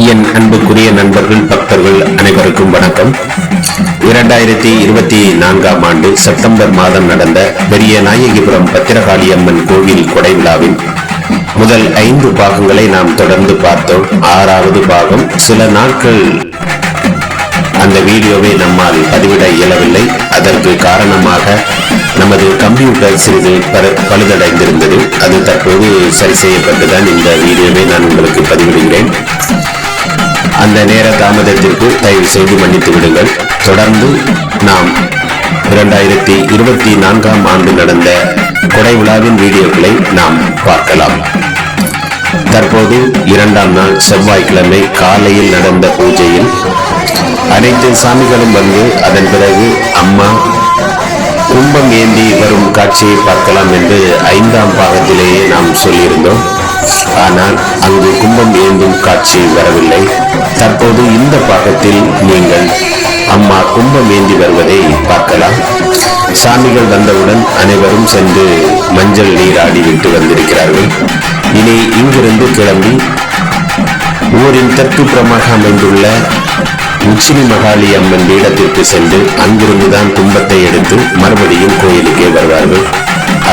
என் அன்புக்குரிய நண்பர்கள், பக்தர்கள் அனைவருக்கும் வணக்கம். 2024ஆம் ஆண்டு செப்டம்பர் மாதம் நடந்த பெரிய நாயகிபுரம் பத்திரகாளி அம்மன் கோவில் கொடை விழாவின் முதல் 5 பாகங்களை நாம் தொடர்ந்து பார்த்தோம். 6வது பாகம் சில நாட்கள் அந்த வீடியோவை நம்மால் பதிவிட இயலவில்லை. அதற்கு காரணமாக நமது கம்ப்யூட்டர் சிறிது பழுதடைந்திருந்தது. அது தற்போது சரி செய்யப்பட்டுதான் இந்த வீடியோவை நான் உங்களுக்கு பதிவிடுகிறேன். அந்த நேர தாமதத்திற்கு தயவு செய்து மன்னித்து விடுங்கள். தொடர்ந்து நாம் 2024ஆம் ஆண்டு நடந்த கொடை விழாவின் வீடியோக்களை நாம் பார்க்கலாம். தற்போது 2ஆம் நாள் செவ்வாய்க்கிழமை காலையில் நடந்த பூஜையில் அனைத்து சாமிகளும் வந்து அதன் பிறகு அம்மா கும்பம் ஏந்தி வரும் காட்சியை பார்க்கலாம் என்று 5ஆம் பாகத்திலேயே நாம் சொல்லியிருந்தோம். ஆனால் அங்கு கும்பம் ஏந்தும் காட்சி வரவில்லை. தற்போது இந்த பாகத்தில் நீங்கள் அம்மா கும்பம் ஏந்தி வருவதை பார்க்கலாம். சாமிகள் வந்தவுடன் அனைவரும் சென்று மஞ்சள் நீராடி விட்டு வந்திருக்கிறார்கள். இனி இங்கிருந்து கிளம்பி ஊரின் தெற்குப்புறமாக அமைந்துள்ள உச்சினி மகாளி அம்மன் பீடத்திற்கு சென்று அங்கிருந்துதான் கும்பத்தை எடுத்து மறுபடியும் கோயிலுக்கே வருவார்கள்.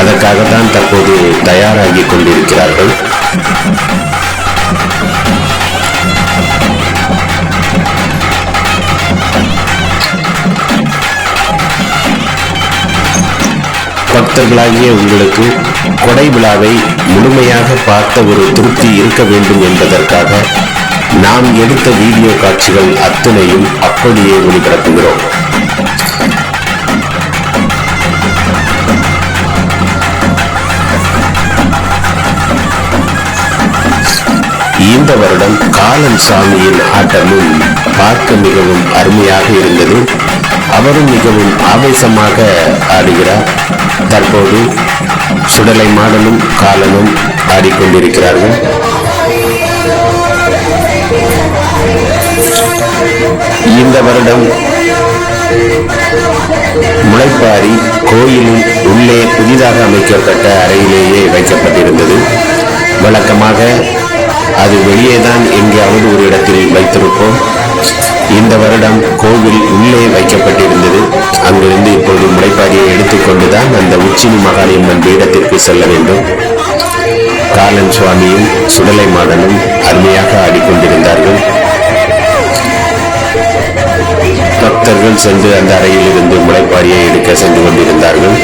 அதற்காகத்தான் தற்போது தயாராகி கொண்டிருக்கிறார்கள். பக்தர்களாகிய உங்களுக்கு கொடை விழாவை முழுமையாக பார்த்த ஒரு திருப்தி இருக்க வேண்டும் என்பதற்காக நாம் எடுத்த வீடியோ காட்சிகள் அத்தனையும் அப்படியே ஒளிபரப்புகிறோம். இந்த வருடம் காலன் சாமியின் ஆட்டமும் பார்க்க மிகவும் அருமையாக இருந்தது. அவரும் மிகவும் ஆவேசமாக ஆடுகிறார். தற்போது சுடலை மாடனும் காலனும் ஆடிக்கொண்டிருக்கிறார்கள். இந்த வருடம் முளைப்பாரி கோயிலின் உள்ளே புதிதாக அமைக்கப்பட்ட அறையிலேயே வைக்கப்பட்டிருந்தது. வழக்கமாக அது வெளியேதான் எங்கேயாவது ஒரு இடத்தில் வைத்திருப்போம். இந்த வருடம் கோவில் உள்ளே வைக்கப்பட்டிருந்தது. அங்கிருந்து இப்போது முளைப்பாரியை எடுத்துக்கொண்டுதான் அந்த உச்சினி மகாளியம்மன் பீடத்திற்கு செல்ல வேண்டும். காலன் சுவாமியும் சுடலை மாடனும் அருமையாக ஆடிக்கொண்டிருந்தார்கள். பக்தர்கள் சென்று அந்த அறையில் இருந்து முளைப்பாரியை எடுக்க சென்று கொண்டிருந்தார்கள்.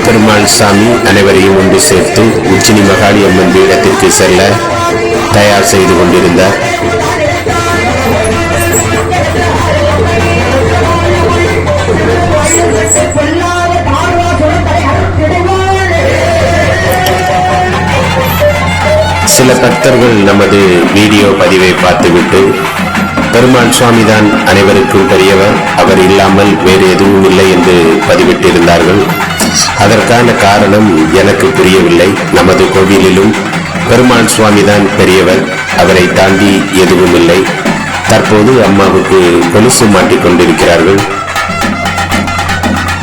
பெருமாள் சாமி அனைவரையும் ஒன்று சேர்த்து உச்சினி மகாளி அம்மன் பீடத்திற்கு செல்ல தயார் செய்து கொண்டிருந்தார். சில பக்தர்கள் நமது வீடியோ பதிவை பார்த்துவிட்டு பெருமாள் சுவாமி தான் அனைவருக்கும் பெரியவர், அவர் இல்லாமல் வேறு எதுவும் இல்லை என்று பதிவிட்டிருந்தார்கள். அதற்கான காரணம் எனக்கு புரியவில்லை. நமது கோவிலிலும் பெருமாள் சுவாமி தான் பெரியவர், அவரை தாண்டி எதுவும் இல்லை. தற்போது அம்மாவுக்கு கொலுசு மாட்டிக் கொண்டிருக்கிறார்கள்.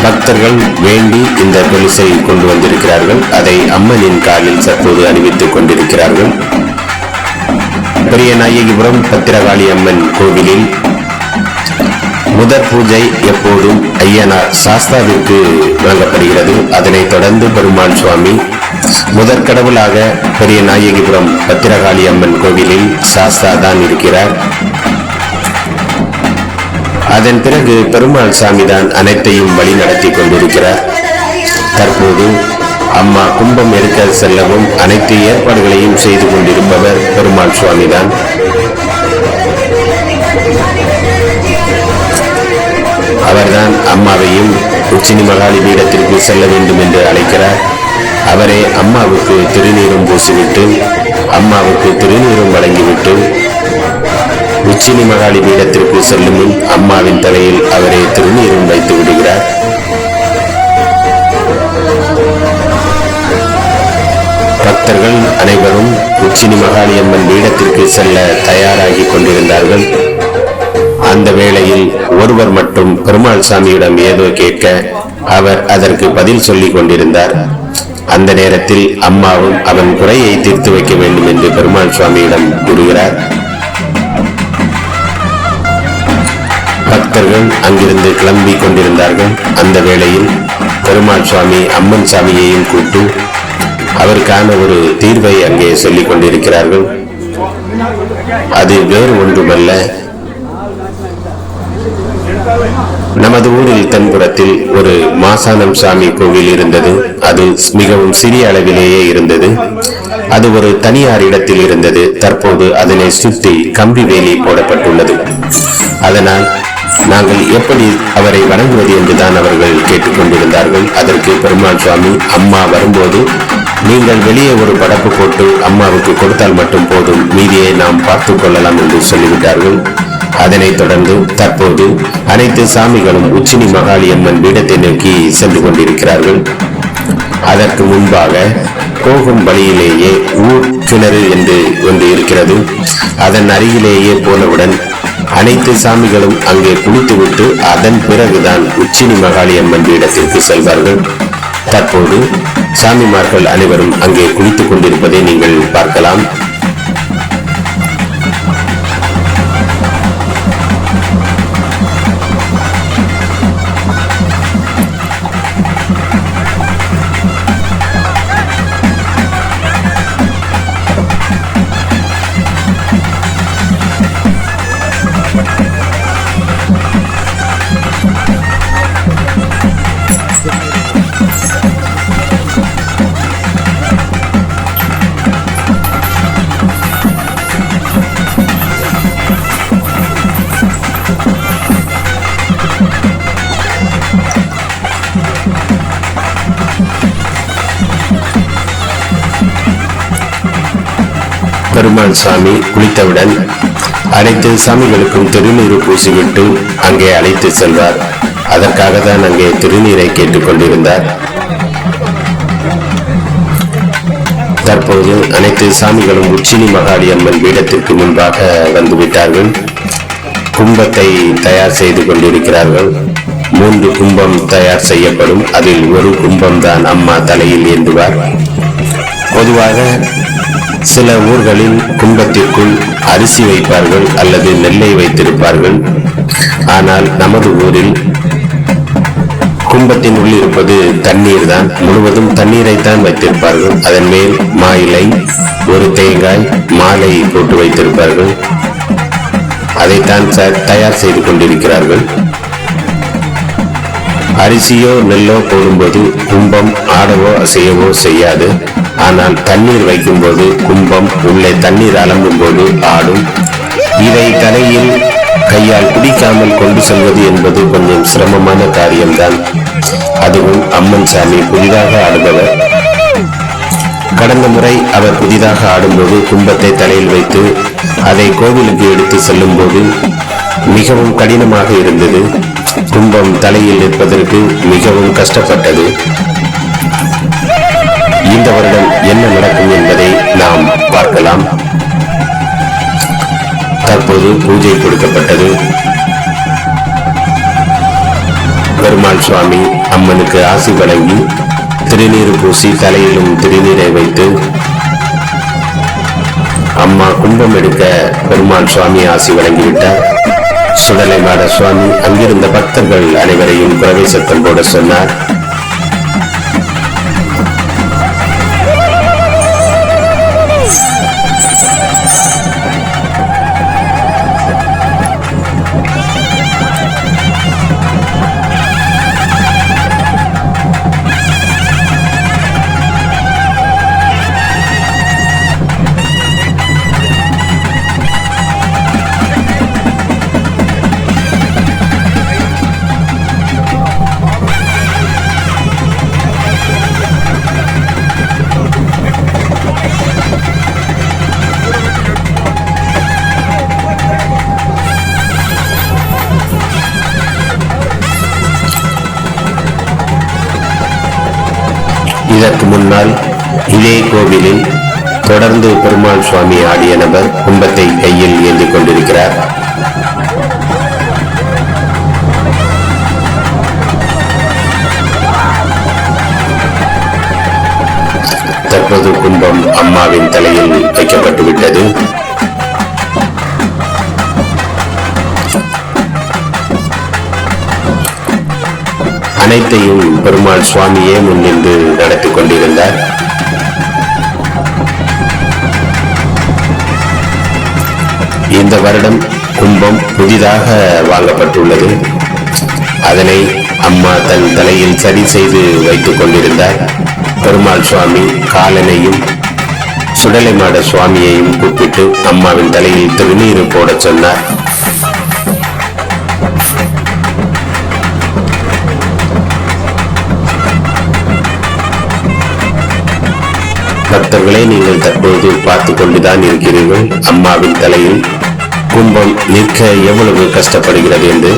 பக்தர்கள் வேண்டி இந்த கொலுசை கொண்டு வந்திருக்கிறார்கள். அதை அம்மனின் காலில் தற்போது அணிவித்துக் கொண்டிருக்கிறார்கள். பெரிய நாயகிபுரம் பத்திரகாளி அம்மன் கோவிலில் முதற் பூஜை எப்போதும் ஐயனார் சாஸ்தாவிற்கு வழங்கப்படுகிறது. அதனைத் தொடர்ந்து பெருமாள் சுவாமி முதற் கடவுளாக பெரிய நாயகிபுரம் பத்திரகாளி அம்மன் கோவிலில் சாஸ்தா தான் இருக்கிறார். அதன் பிறகு பெருமாள் சாமி தான் அனைத்தையும் வழி நடத்தி கொண்டிருக்கிறார். தற்போது அம்மா கும்பம் எடுக்க செல்லவும் அனைத்து ஏற்பாடுகளையும் செய்து கொண்டிருப்பவர் பெருமாள் சுவாமி தான். அவர்தான் அம்மாவையும் உச்சினி மகாளி பீடத்திற்கு செல்ல வேண்டும் என்று அழைக்கிறார். அவரே அம்மாவுக்கு திருநீரும் பூசிவிட்டு அம்மாவுக்கு திருநீரும் வழங்கிவிட்டு உச்சினி மகாளி பீடத்திற்கு செல்லும் முன் அம்மாவின் தலையில் அவரே திருநீரும் வைத்து விடுகிறார். மகாளியம்மன் பீடத்திற்கு செல்ல தயாராகி கொண்டிருந்தார்கள். அந்த வேளையில் ஒருவர் மட்டும் பெருமாள் சாமியிடம் ஏதோ கேட்க அவர் அதற்கு பதில் சொல்லிக் கொண்டிருந்தார். அந்த நேரத்தில் அம்மாவும் அவன் குறையை தீர்த்து வைக்க வேண்டும் என்று பெருமாள் சுவாமியிடம் கூறுகிறார். பக்தர்கள் அங்கிருந்து கிளம்பி கொண்டிருந்தார்கள். அந்த வேளையில் பெருமாள் சுவாமி அம்மன் சாமியையும் கூட்டு அவருக்கான ஒரு தீர்வை அங்கே சொல்லிக் கொண்டிருக்கிறார்கள். அது வேறு ஒன்றுமல்ல, நமது ஊரில் தென்புறத்தில் ஒரு மாசானம் சாமி கோவில் இருந்தது. அது மிகவும் சிறிய அளவிலேயே இருந்தது. அது ஒரு தனியார் இடத்தில் இருந்தது. தற்போது அதனை சுற்றி கம்பி வேலி போடப்பட்டுள்ளது. அதனால் நாங்கள் எப்படி அவரை வணங்குவது என்றுதான் அவர்கள் கேட்டுக்கொண்டிருந்தார்கள். அதற்கு பெருமாள் சுவாமி, அம்மா வரும்போது நீங்கள் வெளியே ஒரு படப்பு போட்டு அம்மாவுக்கு கொடுத்தால் மட்டும் போதும், மீதியை நாம் பார்த்துக் கொள்ளலாம் என்று சொல்லிவிட்டார்கள். அதனைத் தொடர்ந்து தற்போது அனைத்து சாமிகளும் உச்சினி மகாளியம்மன் பீடத்தை நோக்கி சென்று கொண்டிருக்கிறார்கள். அதற்கு முன்பாக போகும் வழியிலேயே ஊர் கிணறு என்று ஒன்று இருக்கிறது. அதன் அருகிலேயே போனவுடன் அனைத்து சாமிகளும் அங்கே குளித்துவிட்டு அதன் பிறகுதான் உச்சினி மகாளியம்மன் பீடத்திற்கு செல்வார்கள். தற்போது சாமிமார்கள் அனைவரும் அங்கே குளித்துக் கொண்டிருப்பதை நீங்கள் பார்க்கலாம். பெருமாள் சாமி குளித்தவுடன் அனைத்து சாமிகளுக்கும் திருநீர் பூசிவிட்டு அங்கே அழைத்து செல்வார். அதற்காக தான் அங்கே திருநீரை கேட்டுக் கொண்டிருந்தார். தற்போது அனைத்து சாமிகளும் உச்சினி மகாளியம்மன் பீடத்திற்கு முன்பாக வந்துவிட்டார்கள். கும்பத்தை தயார் செய்து கொண்டிருக்கிறார்கள். 3 கும்பம் தயார் செய்யப்படும். அதில் ஒரு கும்பம் தான் அம்மா தலையில் ஏந்துவார். பொதுவாக சில ஊர்களில் கும்பத்திற்குள் அரிசி வைப்பார்கள் அல்லது நெல்லை வைத்திருப்பார்கள். ஆனால் நமது ஊரில் கும்பத்தின் உள் இருப்பது தண்ணீர் தான். முழுவதும் தண்ணீரைத்தான் வைத்திருப்பார்கள். அதன் மேல் மா இலை, ஒரு தேங்காய், மாலை போட்டு வைத்திருப்பார்கள். அதைத்தான் தயார் செய்து கொண்டிருக்கிறார்கள். அரிசியோ நெல்லோ போடும்போது கும்பம் ஆடவோ அசையவோ செய்யாது. ஆனால் தண்ணீர் வைக்கும் போது கும்பம் உள்ளே தண்ணீர் அலம்பும் போது ஆடும். இதை தலையில் கையால் பிடிக்காமல் கொண்டு செல்வது என்பது கொஞ்சம் சிரமமான காரியம்தான். அதுவும் அம்மன் சாமி புதிதாக ஆடுபவர். கடந்த முறை அவர் புதிதாக ஆடும்போது கும்பத்தை தலையில் வைத்து அதை கோவிலுக்கு எடுத்து செல்லும் போது மிகவும் கடினமாக இருந்தது. கும்பம் தலையில் நிற்பதற்கு மிகவும் கஷ்டப்பட்டது. இந்த வருடம் என்ன நடக்கும் என்பதை நாம் பார்க்கலாம். தற்போது பூஜை கொடுக்கப்பட்டது. பெருமாள் சுவாமி அம்மனுக்கு ஆசி வழங்கி திருநீர் பூசி தலையிலும் திருநீரை வைத்து அம்மா கும்பம் எடுக்க பெருமாள் சுவாமி ஆசி வழங்கிவிட்டார். சுடலைமாட சுவாமி அங்கிருந்த பக்தர்கள் அனைவரையும் குரவை சத்தம் போட சொன்னார். இதற்கு முன்னால் இதே கோவிலில் தொடர்ந்து பெருமாள் சுவாமி ஆடிய நபர் கும்பத்தை கையில் ஏந்தி கொண்டிருக்கிறார். தற்போது கும்பம் அம்மாவின் தலையில் வைக்கப்பட்டு விட்டது. அனைத்தையும் பெருமாள் சுவாமியே முன்னின்று நடத்தி கொண்டிருந்தார். இந்த வருடம் கும்பம் புதிதாக வாங்கப்பட்டுள்ளது. அதனை அம்மா தன் தலையில் சரி செய்து வைத்துக் கொண்டிருந்தார். பெருமாள் சுவாமி காலனையும் சுடலைமாட சுவாமியையும் கூப்பிட்டு அம்மாவின் தலையில் திருநீர் போட சொன்னார். பக்தர்களே, நீங்கள் தற்போது பார்த்து கொண்டுதான் இருக்கிறீர்கள் அம்மாவின் தலையில் கும்பம் நிற்க எவ்வளவு கஷ்டப்படுகிறது என்று.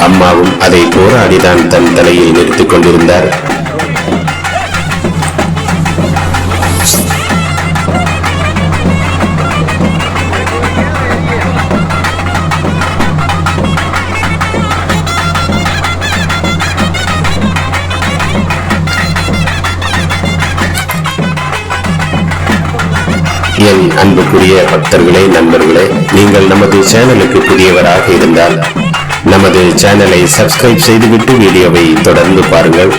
அம்மாவும் அதை போராடிதான் தன் தலையில் நிறுத்திக் கொண்டிருந்தார். என் அன்புக்குரிய பக்தர்களே, நண்பர்களே, நீங்கள் நமது சேனலுக்கு புதியவராக இருந்தால் நமது சேனலை சப்ஸ்கிரைப் செய்துவிட்டு வீடியோவை தொடர்ந்து பாருங்கள்.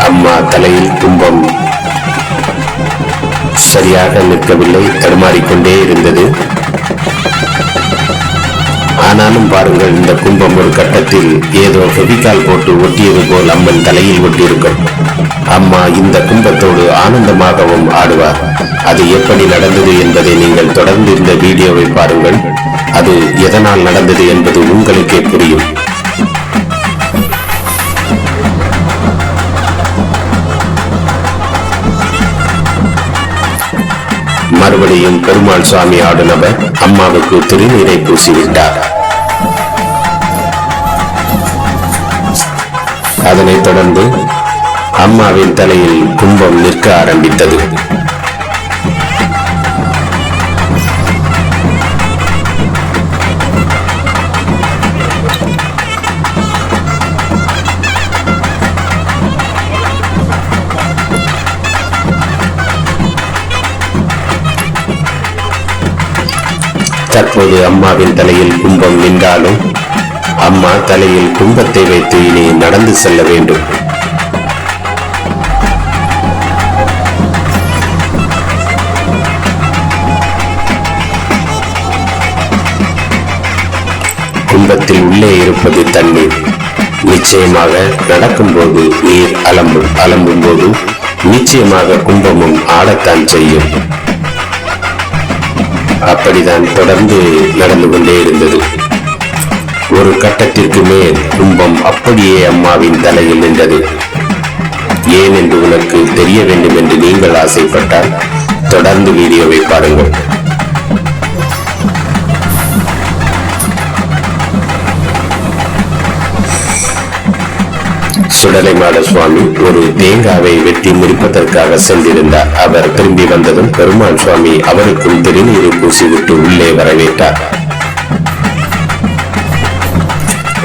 அம்மா தலையில் கும்பம் சரியாக நிற்கவில்லை, தடுமாறிக்கொண்டே இருந்தது. ஆனாலும் பாருங்கள், இந்த கும்பம் ஒரு கட்டத்தில் ஏதோ ஃபெவிகால் போட்டு ஒட்டியது போல் அம்மன் தலையில் ஒட்டியிருக்கும். அம்மா இந்த கும்பத்தோடு ஆனந்தமாகவும் ஆடுவார். அது எப்படி நடந்தது என்பதை நீங்கள் தொடர்ந்து இந்த வீடியோவை பாருங்கள். அது எதனால் நடந்தது என்பது உங்களுக்கே புரியும். மறுபடியும் பெருமாள் சுவாமி ஆடுனவர் அம்மாவுக்கு திருநீரை பூசிவிட்டார். அதனைத் தொடர்ந்து அம்மாவின் தலையில் கும்பம் நிற்க ஆரம்பித்தது. தற்போது அம்மாவின் தலையில் கும்பம் நின்றாலும் அம்மா தலையில் கும்பத்தை வைத்து இனி நடந்து செல்ல வேண்டும். கும்பத்தில் உள்ளே இருப்பது தண்ணீர். நிச்சயமாக நடக்கும்போது நீர் அலம்பும் போது நிச்சயமாக கும்பமும் ஆடத்தான் செய்யும். அப்படிதான் தொடர்ந்து நடந்து கொண்டே இருந்தது. ஒரு கட்டத்திற்கு மேல் கும்பம் அப்படியே அம்மாவின் தலையில் நின்றது. ஏன் என்று உனக்கு தெரிய வேண்டும் என்று நீங்கள் ஆசைப்பட்டால் தொடர்ந்து வீடியோவை பாருங்கள். சுடலைமாட சுவாமி ஒரு தேங்காவை வெட்டி முடிப்பதற்காக சென்றிருந்தார். அவர் திரும்பி வந்ததும் பெருமாள் சுவாமி அவருக்கும் திருநீரை பூசிவிட்டு உள்ளே வரவேற்றார்.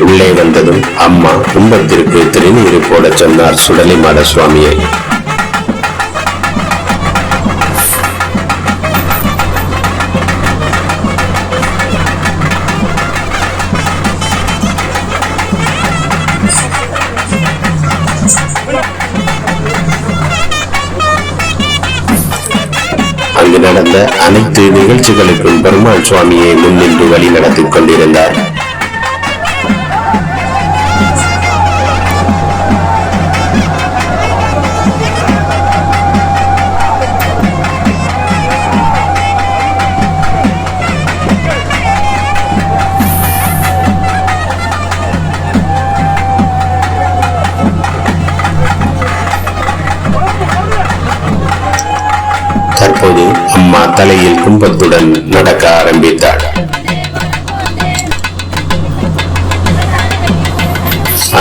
உள்ளே வந்ததும் அம்மா கும்பத்திற்கு திருநீரை போட சொன்னார் சுடலைமாட சுவாமியை. அங்கு நடந்த அனைத்து நிகழ்ச்சிகளுக்கும் பெருமாள் சுவாமியை முன்னின்று வழி நடத்திக் கொண்டிருந்தார். தற்போது அம்மா தலையில் கும்பத்துடன் நடக்க ஆரம்பித்தாள்.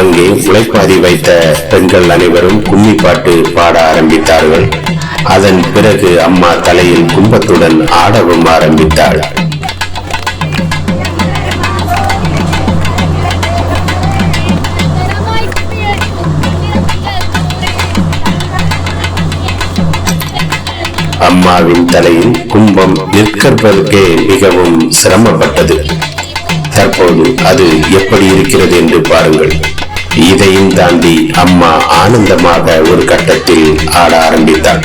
அங்கே முளைப்பாரி வைத்த பெண்கள் அனைவரும் கும்மி பாட்டு பாட ஆரம்பித்தார்கள். அதன் பிறகு அம்மா தலையில் கும்பத்துடன் ஆடவும் ஆரம்பித்தாள். அம்மாவின் தலையில் கும்பம் நிற்கற்பதற்கே மிகவும் சிரமப்பட்டது. தற்போது அது எப்படி இருக்கிறது என்று பாருங்கள். இதையும் தாண்டி அம்மா ஆனந்தமாக ஒரு கட்டத்தில் ஆட ஆரம்பித்தாள்.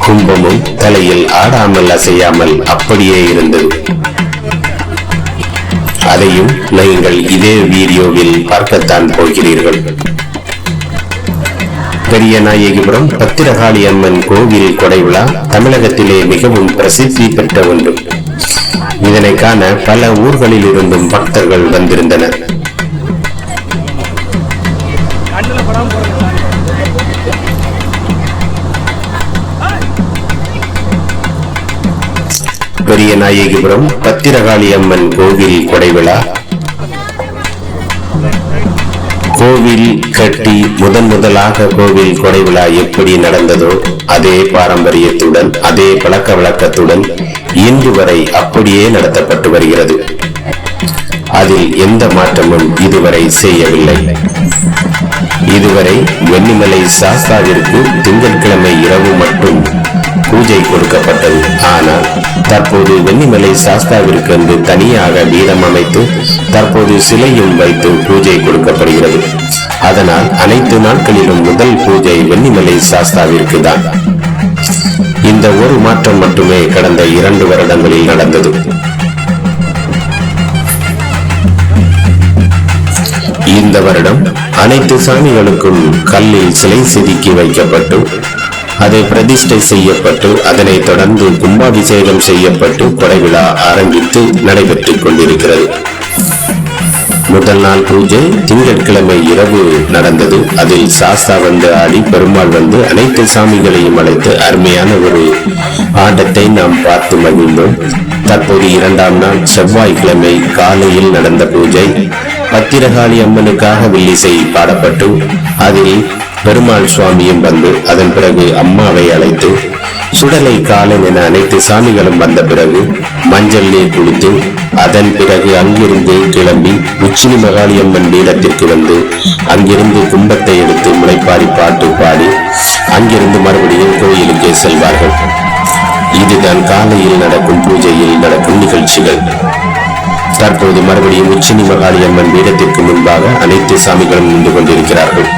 கும்பமும் தலையில் ஆடாமல் அசையாமல் அப்படியே இருந்தது. அதையும் நீங்கள் இதே வீடியோவில் பார்க்கத்தான் போகிறீர்கள். பெரியநாயகிபுரம் பத்திரகாளி அம்மன் கோவில் கொடை விழா தமிழகத்திலே மிகவும் பிரசித்தி பெற்ற ஒன்று. இதனை காண பல ஊர்களில் இருந்தும் பக்தர்கள் வந்திருந்தனர். பெரியநாயகிபுரம் பத்திரகாளி அம்மன் கோவில் கொடை விழா கோவில் கட்டி முதலாக கோவில் கொடை விழா எப்படி நடந்ததோ அதே பாரம்பரியத்துடன் அதே பழக்க வழக்கத்துடன் இன்று வரை அப்படியே நடத்தப்பட்டு வருகிறது. அதில் எந்த மாற்றமும் இதுவரை செய்யவில்லை. இதுவரை வெண்ணிமலை சாஸ்தாவிற்கு திங்கட்கிழமை இரவு மட்டும் பூஜை கொடுக்கப்பட்டது. ஆனால் தற்போது வெண்ணிமலை சாஸ்தாவிற்கு என்று தனியாக வீடம் அமைத்து தற்போது சிலையும் வைத்து பூஜை கொடுக்கப்படுகிறது. அதனால் அனைத்து நாட்களிலும் முதல் பூஜை வெண்ணிமலை சாஸ்தாவிற்கு தான். இந்த ஒரு மாற்றம் மட்டுமே கடந்த 2 வருடங்களில் நடந்தது. இந்த வருடம் அனைத்து சாமிகளுக்கும் கல்லில் சிலை செதுக்கி வைக்கப்பட்டு அதை பிரதிஷ்டை செய்யப்பட்டு அதனைத் தொடர்ந்து கும்பாபிஷேகம் செய்யப்பட்டு கொடை விழா ஆரம்பித்து நடைபெற்றுக் கொண்டிருக்கிறது. முதல் நாள் பூஜை திங்கட்கிழமை இரவு நடந்தது. அதில் சாஸ்தா வந்து ஆடி பெருமாள் வந்து அனைத்து சாமிகளையும் அழைத்து அருமையான ஒரு ஆட்டத்தை நாம் பார்த்து மகிழ்ந்தோம். தற்போது 2ஆம் நாள் செவ்வாய்க்கிழமை காலையில் நடந்த பூஜை பத்திரகாளி அம்மனுக்காக வில்லிசை பாடப்பட்டு அதில் பெருமாள் சுவாமியும் வந்து அதன் பிறகு அம்மாவை அழைத்து சுடலை காலன் என அனைத்து சாமிகளும் வந்த பிறகு மஞ்சள் நீர் குளித்து அதன் பிறகு அங்கிருந்து கிளம்பி உச்சினி மகாளியம்மன் பீடத்திற்கு வந்து அங்கிருந்து கும்பத்தை எடுத்து முளைப்பாரி பாட்டு பாடி அங்கிருந்து மறுபடியும் கோயிலுக்கே செல்வார்கள். இதுதான் காலையில் நடக்கும் பூஜையில் நடக்கும் நிகழ்ச்சிகள். தற்போது மறுபடியும் உச்சினி மகாளியம்மன் பீடத்திற்கு முன்பாக அனைத்து சாமிகளும் நின்று கொண்டிருக்கிறார்கள்.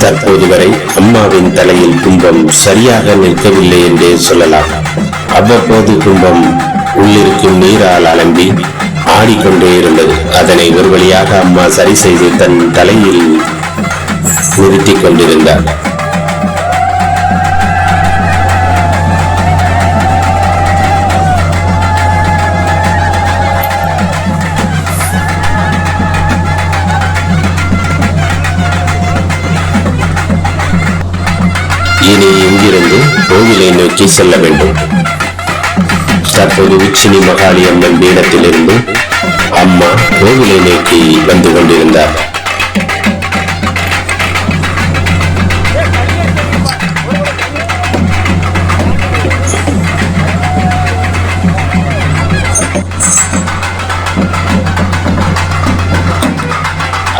தற்போது வரை அம்மாவின் தலையில் கும்பம் சரியாக நிற்கவில்லை என்றே சொல்லலாம். அவ்வப்போது கும்பம் உள்ளிருக்கும் நீரால் அலம்பி ஆடிக்கொண்டே இருந்தது. அதனை ஒரு வழியாக அம்மா சரி செய்து தன் தலையில் நிறுத்திக் கொண்டிருந்தார். இனி இங்கிருந்து கோவிலை நோக்கி செல்ல வேண்டும். தற்போது உச்சினி மகாளி அம்மன் பீடத்திலிருந்து அம்மா கோவிலை நோக்கி வந்து கொண்டிருந்தார்.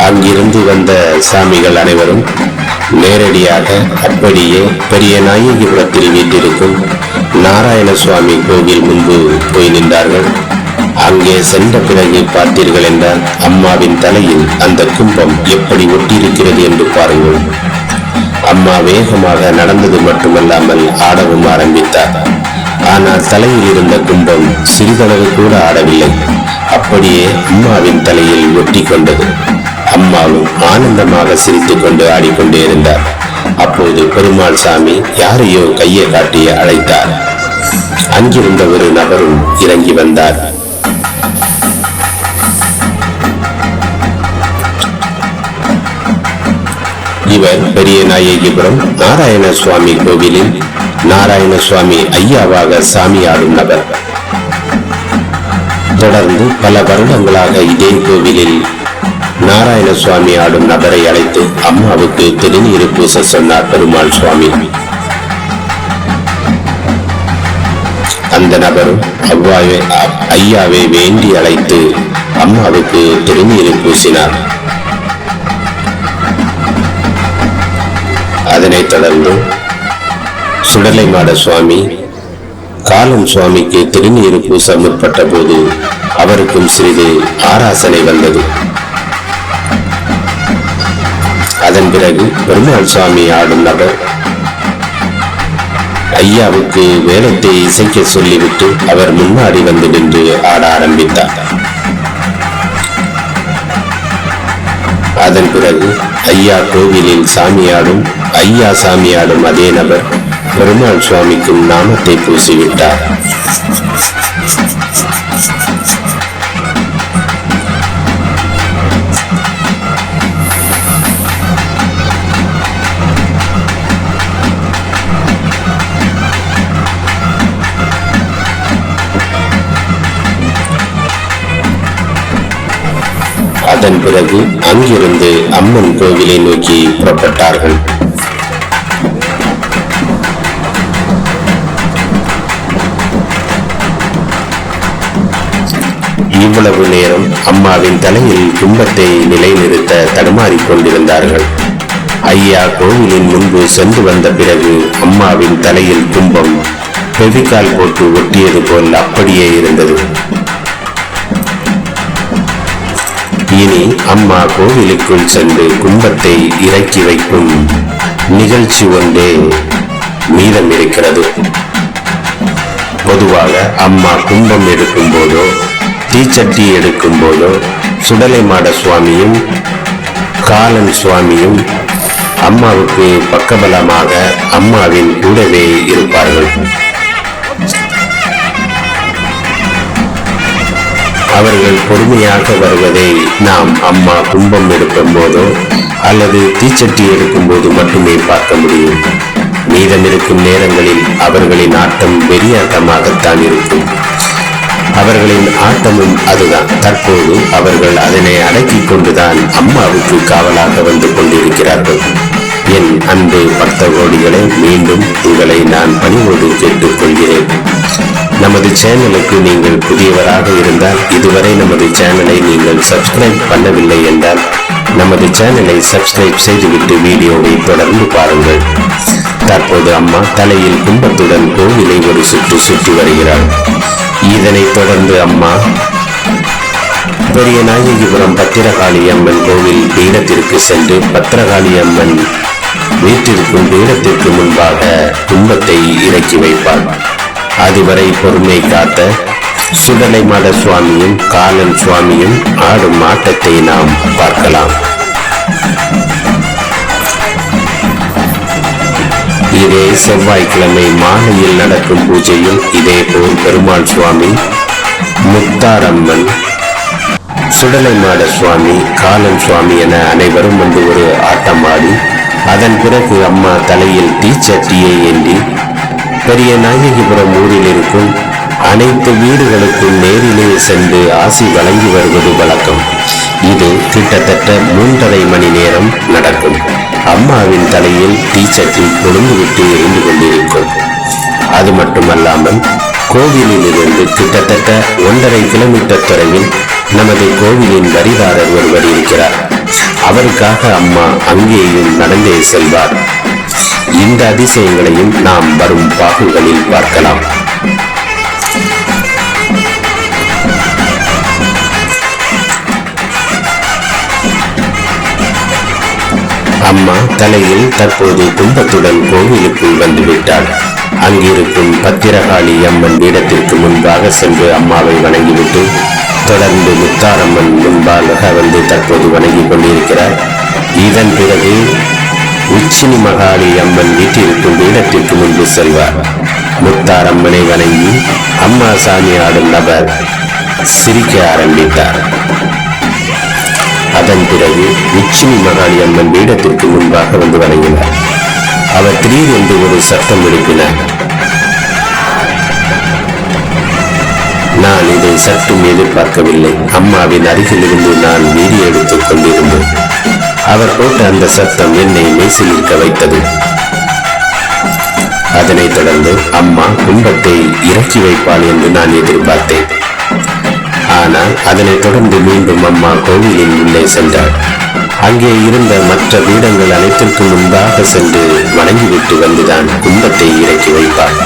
அங்கிருந்து வந்த சாமிகள் அனைவரும் நேரடியாக அப்படியே பெரியநாயகிபுரத்தில் வீட்டிற்கும் நாராயண சுவாமி கோவில் முன்பு போய் நின்றார்கள். அங்கே சென்ற பிறகு பார்த்தீர்கள் என்றால் அம்மாவின் தலையில் அந்த கும்பம் எப்படி ஒட்டியிருக்கிறது என்று பாருங்கள். அம்மா வேகமாக நடந்தது மட்டுமல்லாமல் ஆடவும் ஆரம்பித்தார். ஆனால் தலையில் இருந்த கும்பம் சிறிதளவு கூட ஆடவில்லை. அப்படியே அம்மாவின் தலையில் ஒட்டி கொண்டது. அம்மாவும் ஆனந்தமாக சிரித்துக் கொண்டு ஆடிக்கொண்டே இருந்தார். அப்போது பெருமாள் சாமி யாரையோ கையை காட்டி அழைத்தார். அங்கிருந்த ஒரு நபரும் இறங்கி வந்தார். இவர் பெரிய நாயகிபுரம் நாராயண சுவாமி கோவிலில் நாராயண சுவாமி ஐயாவாக சாமி ஆடும் நபர். தொடர்ந்து பல வருடங்களாக இதே கோவிலில் நாராயண சுவாமி ஆடும் நபரை அழைத்து அம்மாவுக்கு திருநீறு பூச சொன்னார் பெருமாள் சுவாமி. அந்த நபரும் ஐயாவை வேண்டி அழைத்து அம்மாவுக்கு திருநீறு பூசினார். அதனைத் தொடர்ந்து சுடலைமாட சுவாமி காலம் சுவாமிக்கு திருநீறு பூச முற்பட்ட போது அவருக்கும் சிறிது ஆராசனை வந்தது. அதன் பிறகு பெருமாள் சுவாமி ஆடும் நபர் ஐயாவுக்கு வேலத்தை இசைக்க சொல்லிவிட்டு அவர் முன்னாடி வந்து நின்று ஆட ஆரம்பித்தார். அதன் பிறகு ஐயா கோவிலில் சாமியாடும் ஐயா சாமியாடும் அதே நபர் பெருமாள் சுவாமிக்கும் நாமத்தை பூசிவிட்டார். அதன் பிறகு அங்கிருந்து அம்மன் கோவிலை நோக்கி புறப்பட்டார்கள். இவ்வளவு நேரம் அம்மாவின் தலையில் கும்பத்தை நிலைநிறுத்த தடுமாறிக் கொண்டிருந்தார்கள். ஐயா கோவிலின் முன்பு சென்று வந்த பிறகு அம்மாவின் தலையில் கும்பம் பெவிகால் போட்டு ஒட்டியது போல் அப்படியே இருந்தது. இனி அம்மா கோவிலுக்குள் சென்று கும்பத்தை இறக்கி வைக்கும் நிகழ்ச்சி ஒன்றே மீதம் இருக்கிறது. பொதுவாக அம்மா கும்பம் எடுக்கும் போதோ தீச்சட்டி எடுக்கும் போதோ சுடலைமாட சுவாமியும் காலன் சுவாமியும் அம்மாவுக்கு பக்கபலமாக அம்மாவின் கூடவே இருப்பார்கள். அவர்கள் பொறுமையாக வருவதை நாம் அம்மா கும்பம் எடுக்கும் போதோ அல்லது தீச்சட்டி எடுக்கும் போது மட்டுமே பார்க்க முடியும். மீதம் இருக்கும் நேரங்களில் அவர்களின் ஆட்டம் வெறியாட்டமாகத்தான் இருக்கும். அவர்களின் ஆட்டமும் அதுதான். தற்போது அவர்கள் அதனை அடக்கிக் கொண்டுதான் அம்மாவுக்கு காவலாக வந்து கொண்டிருக்கிறார்கள். என் அன்பு பக்த கோடிகளை மீண்டும் உங்களை நான் பணிவோடு கேட்டுக் கொள்கிறேன். நமது சேனலுக்கு நீங்கள் புதியவராக இருந்தால் இதுவரை நமது சேனலை நீங்கள் சப்ஸ்கிரைப் பண்ணவில்லை என்றால் நமது சேனலை சப்ஸ்கிரைப் செய்துவிட்டு வீடியோவை தொடர்ந்து பாருங்கள். தற்போது அம்மா தலையில் கும்பத்துடன் கோவிலை ஒரு சுற்றி வருகிறார். இதனைத் தொடர்ந்து அம்மா பெரிய நாயகிபுரம் பத்திரகாளி அம்மன் கோவில் பீடத்திற்கு சென்று பத்திரகாளி அம்மன் வீட்டிற்கும் பீடத்திற்கு முன்பாக கும்பத்தை இறக்கி வைப்பார். அதுவரை பொறுமை காத்த சுடலைமாட சுவாமியும் காலன் சுவாமியும் ஆடும் ஆட்டத்தை நாம் பார்க்கலாம். இதே செவ்வாய்க்கிழமை மாலையில் நடக்கும் பூஜையில் இதேபோல் பெருமாள் சுவாமி, முத்தாரம்மன், சுடலைமாட சுவாமி, காலன் சுவாமி என அனைவரும் வந்து ஒரு ஆட்டம் ஆடி அதன் பிறகு அம்மா தலையில் தீச்சட்டியை ஏந்தி பெரிய நாயகிபுரம் ஊரில் இருக்கும் அனைத்து வீடுகளுக்கும் நேரிலே சென்று ஆசி வழங்கி வருவது வழக்கம். இது கிட்டத்தட்ட 3.5 மணி நேரம் நடக்கும். அம்மாவின் தலையில் தீச்சட்டி கொழுந்துவிட்டு எரிந்து கொண்டிருக்கும். அது மட்டுமல்லாமல் கோவிலில் இருந்து கிட்டத்தட்ட 1.5 கிலோமீட்டர் தொலைவில் நமது கோவிலின் வரிதாரர் ஒருவர் இருக்கிறார். அவருக்காக அம்மா அங்கேயும் நடந்தே செல்வார். இந்த அதிசயங்களையும் நாம் வரும் பாகங்களில் பார்க்கலாம். அம்மா தலையில் தற்போது கும்பத்துடன் கோவிலுக்குள் வந்துவிட்டாள். அங்கிருக்கும் பத்திரகாளி அம்மன் பீடத்திற்கு முன்பாக சென்று அம்மாவை வணங்கிவிட்டு தொடர்ந்து முத்தாரம்மன் முன்பாக வந்து தற்போது வணங்கி கொண்டிருக்கிறார். இதன் பிறகு உச்சினி மகாளி அம்மன் வீட்டிற்கும் பீடத்திற்கு முன்பு செல்வார். முத்தாரம்மனை வணங்கி அம்மா சாமி ஆடும் நபர் சிரிக்க ஆரம்பித்தார். அதன் பிறகு உச்சினி மகாளி அம்மன் பீடத்திற்கு முன்பாக வந்து வணங்கினார். அவர் திடீர் என்று ஒரு சத்தம் எழுப்பினார். நான் இதை சற்றும் எதிர்பார்க்கவில்லை. அம்மாவின் அருகில் இருந்து நான் வீடியோ எடுத்துக் கொண்டிருந்தேன். அவர் போட்ட அந்த சத்தம் என்னை மெய்சிலிருக்க வைத்தது. அதனைத் தொடர்ந்து அம்மா கும்பத்தை இறக்கி வைப்பாள் என்று நான் எதிர்பார்த்தேன். ஆனால் அதனைத் தொடர்ந்து மீண்டும் அம்மா கோவிலின் உள்ளே சென்றார். அங்கே இருந்த மற்ற பீடங்கள் அனைத்திற்கும் முன்பாக சென்று வணங்கிவிட்டு வந்துதான் கும்பத்தை இறக்கி வைப்பாள்.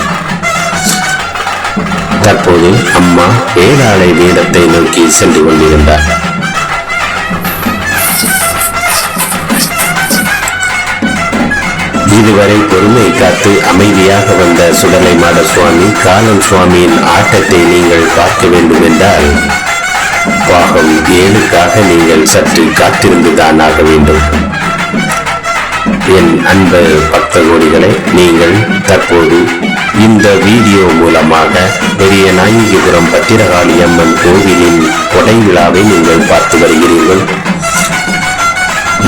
தற்போது அம்மா வேளாளை பீடத்தை நோக்கி சென்று கொண்டிருந்தார். இதுவரை பொறுமை காத்து அமைதியாக வந்த சுடலை மாட சுவாமி காலன் சுவாமியின் ஆட்டத்தை நீங்கள் பார்க்க வேண்டும் என்றால் பாகம் 7க்காக நீங்கள் சற்று காத்திருந்துதான் ஆக வேண்டும். என் அன்பு பக்த கோடிகளை, நீங்கள் தற்போது இந்த வீடியோ மூலமாக பெரிய நாயகிபுரம் பத்திரகாளி அம்மன் கோவிலின் கொடை விழாவை நீங்கள் பார்த்து வருகிறீர்கள்.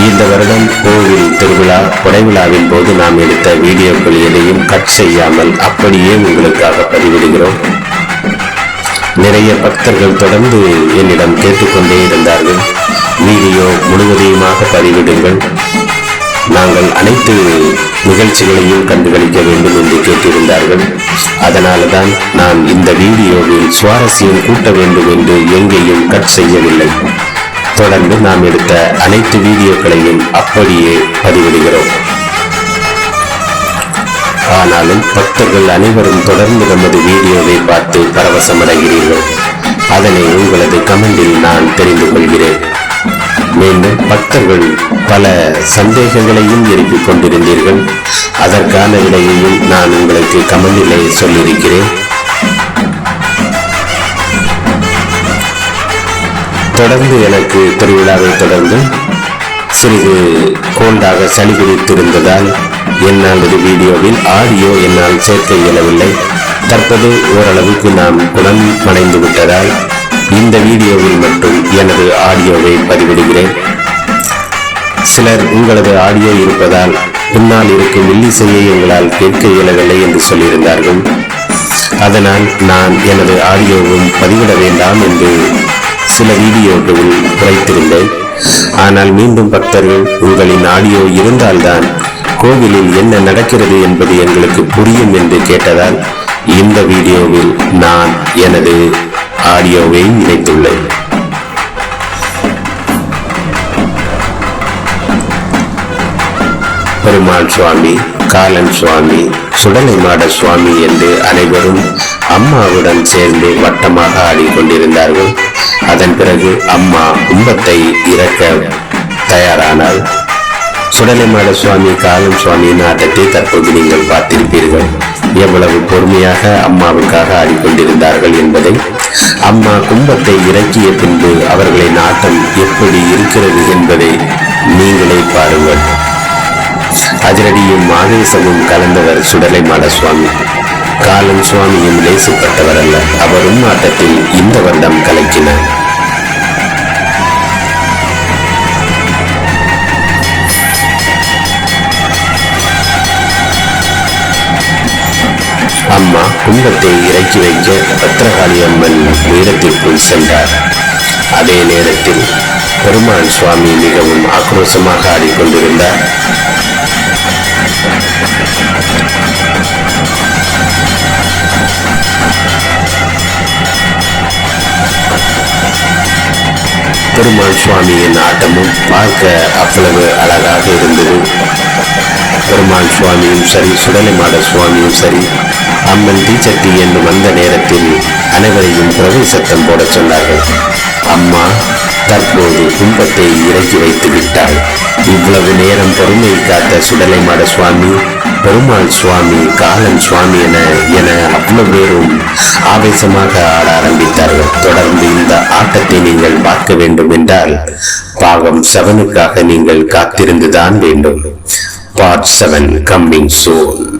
இந்த வருடம் கோவில் திருவிழா கொடை விழாவின் போது நாம் எடுத்த வீடியோக்கள் எதையும் கட் செய்யாமல் அப்படியே உங்களுக்காக பதிவிடுகிறோம். நிறைய பக்தர்கள் தொடர்ந்து என்னிடம் கேட்டுக்கொண்டே இருந்தார்கள், வீடியோ முழுவதையுமாக பதிவிடுங்கள், நாங்கள் அனைத்து நிகழ்ச்சிகளையும் கண்டுகளிக்க வேண்டும் என்று கேட்டிருந்தார்கள். அதனால்தான் நான் இந்த வீடியோவில் சுவாரஸ்யம் கூட்ட வேண்டும் என்று எங்கேயும் கட் செய்யவில்லை. தொடர்ந்து நாம் எடுத்த அனைத்து வீடியோக்களையும் அப்படியே பதிவிடுகிறோம். ஆனாலும் பக்தர்கள் அனைவரும் தொடர்ந்து நமது வீடியோவை பார்த்து பரவசமடைகிறீர்கள். அதனை உங்களது கமெண்டில் நான் தெரிந்து கொள்கிறேன். மீண்டும் பக்தர்கள் பல சந்தேகங்களையும் எழுப்பிக் கொண்டிருந்தீர்கள். அதற்கான விடையையும் நான் உங்களுக்கு கமெண்டிலே சொல்லியிருக்கிறேன். தொடர்ந்து எனக்கு திருவிழாவை தொடர்ந்து சிறிது கோல்டாக சளி பிடித்திருந்ததால் என்னால் ஒரு வீடியோவில் ஆடியோ என்னால் சேர்க்க இயலவில்லை. தற்போது ஓரளவுக்கு நாம் குணம் அடைந்து விட்டதால் இந்த வீடியோவில் மட்டும் எனது ஆடியோவை பதிவிடுகிறேன். சிலர் உங்களது ஆடியோ இருப்பதால் பின்னால் இருக்கும் மெல்லிசையை எங்களால் கேட்க இயலவில்லை என்று சொல்லியிருந்தார்கள். அதனால் நான் எனது ஆடியோவும் பதிவிட வேண்டாம் என்று சில வீடியோக்களில் குறைத்திருந்தேன். ஆனால் மீண்டும் பக்தர்கள் உங்களின் ஆடியோ இருந்தால்தான் கோவிலில் என்ன நடக்கிறது என்பது எங்களுக்கு புரியும் என்று கேட்டதால் இந்த வீடியோவில் நான் எனது ஆடியோவை இணைத்துள்ளேன். பெருமாள் சுவாமி, காலன் சுவாமி, சுடலை மாட சுவாமி என்று அனைவரும் அம்மாவுடன் சேர்ந்து வட்டமாக ஆடிக்கொண்டிருந்தார்கள். அதன் பிறகு அம்மா கும்பத்தை இறக்க தயாரானால் சுடலை மாட சுவாமி, காலன் சுவாமியின் ஆட்டத்தை தற்போது நீங்கள் பார்த்திருப்பீர்கள். எவ்வளவு பொறுமையாக அம்மாவுக்காக ஆடிக்கொண்டிருந்தார்கள் என்பதை. அம்மா கும்பத்தை இறக்கிய பின்பு அவர்களின் ஆட்டம் எப்படி இருக்கிறது என்பதை நீங்களே பாருங்கள். அதிரடியும் ஆவேசமும் கலந்தவர் சுடலை மாட சுவாமி. காலன் சுவாமியும் லேசுப்பட்டவர் அல்ல. அவரும் ஆட்டத்தில் இந்த வருடம் கலக்கினார். அம்மா கும்பத்தை இறக்கி வைக்க பத்திரகாளி அம்மன் பீடத்திற்குள் சென்றார். அதே நேரத்தில் பெருமாள் சுவாமி மிகவும் ஆக்ரோஷமாக ஆடிக்கொண்டிருந்தார். பெருமாள் சுவாமியின் ஆட்டமும் பார்க்க அவ்வளவு அழகாக இருந்தது. பெருமாள் சுவாமியும் சரி, சுடலைமாட சுவாமியும் சரி, அம்மன் தீச்சட்டி என்னும் அந்த நேரத்தில் அனைவரையும் பிரபு சத்தம் போட சொன்னார்கள். அம்மா தற்போது கும்பத்தை இறக்கி வைத்து விட்டாள். இவ்வளவு நேரம் பொறுமை காத்த சுடலைமாட சுவாமி, பெருமாள் சுவாமி, காலன் சுவாமி என அவ்வளவு பேரும் ஆவேசமாக ஆட ஆரம்பித்தார்கள். தொடர்ந்து இந்த ஆட்டத்தை நீங்கள் பார்க்க வேண்டும் என்றால் பாகம் 7க்காக நீங்கள் காத்திருந்துதான் வேண்டும். Part 7 coming soon.